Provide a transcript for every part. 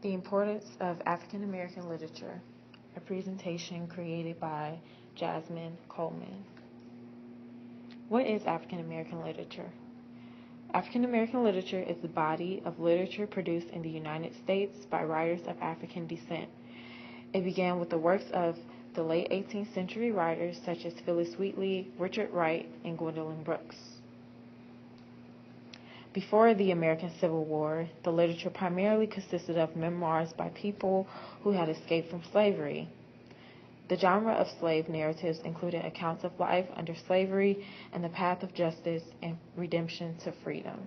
The Importance of African American Literature, a presentation created by Jazymin, Coleman. What is African American literature? African American literature is the body of literature produced in the United States by writers of African descent. It began with the works of the late 18th century writers such as Phillis Wheatley, Richard Wright, and Gwendolyn Brooks. Before the American Civil War, the literature primarily consisted of memoirs by people who had escaped from slavery. The genre of slave narratives included accounts of life under slavery and the path of justice and redemption to freedom.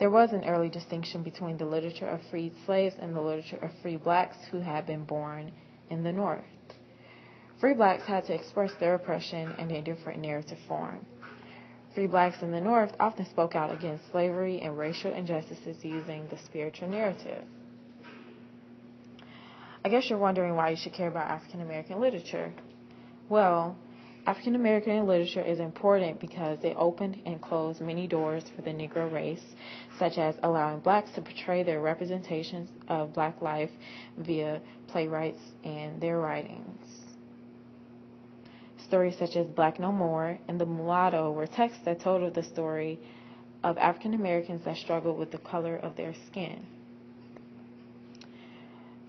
There was an early distinction between the literature of freed slaves and the literature of free blacks who had been born in the North. Free blacks had to express their oppression in a different narrative form. Free blacks in the North often spoke out against slavery and racial injustices using the spiritual narrative. I guess you're wondering why you should care about African American literature. Well, African American literature is important because it opened and closed many doors for the Negro race, such as allowing blacks to portray their representations of black life via playwrights and their writings. Stories such as Black No More and The Mulatto were texts that told the story of African Americans that struggled with the color of their skin.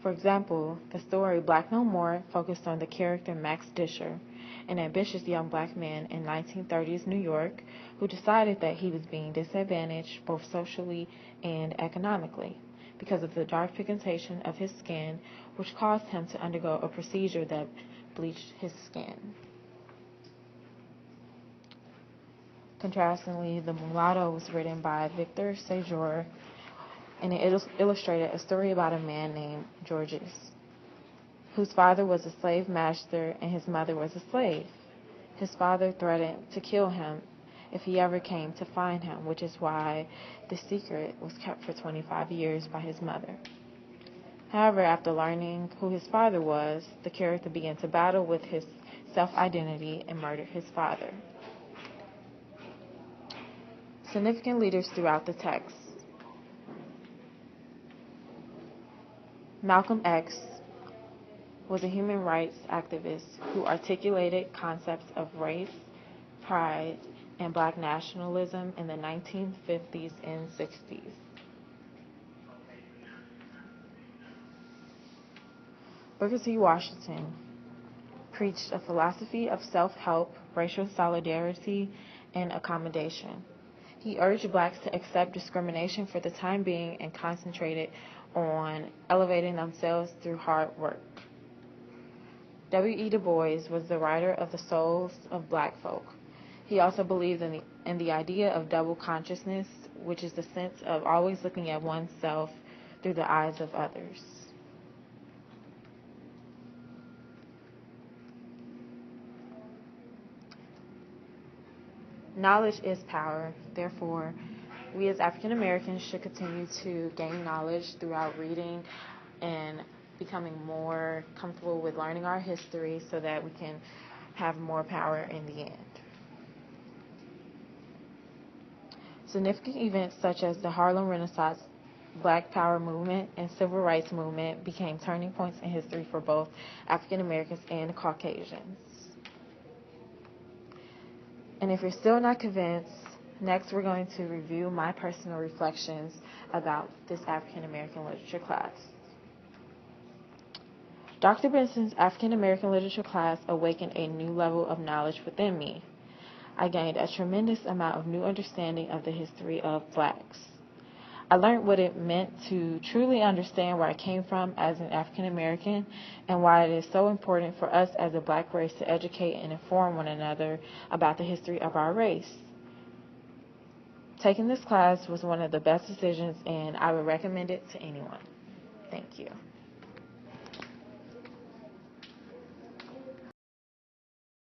For example, the story Black No More focused on the character Max Disher, an ambitious young black man in 1930s New York who decided that he was being disadvantaged both socially and economically because of the dark pigmentation of his skin, which caused him to undergo a procedure that bleached his skin. Contrastingly, The Mulatto was written by Victor Sejour, and it illustrated a story about a man named Georges, whose father was a slave master and his mother was a slave. His father threatened to kill him if he ever came to find him, which is why the secret was kept for 25 years by his mother. However, after learning who his father was, the character began to battle with his self-identity and murdered his father. Significant leaders throughout the text. Malcolm X was a human rights activist who articulated concepts of race, pride, and black nationalism in the 1950s and 60s. Booker T. Washington preached a philosophy of self-help, racial solidarity, and accommodation. He urged blacks to accept discrimination for the time being and concentrated on elevating themselves through hard work. W.E. Du Bois was the writer of The Souls of Black Folk. He also believed in the idea of double consciousness, which is the sense of always looking at oneself through the eyes of others. Knowledge is power. Therefore, we as African Americans should continue to gain knowledge throughout reading and becoming more comfortable with learning our history so that we can have more power in the end. Significant events such as the Harlem Renaissance, Black Power movement, and Civil Rights movement became turning points in history for both African Americans and Caucasians. And if you're still not convinced, next we're going to review my personal reflections about this African American literature class. Dr. Benson's African American literature class awakened a new level of knowledge within me. I gained a tremendous amount of new understanding of the history of blacks. I learned what it meant to truly understand where I came from as an African American and why it is so important for us as a black race to educate and inform one another about the history of our race. Taking this class was one of the best decisions, and I would recommend it to anyone. Thank you.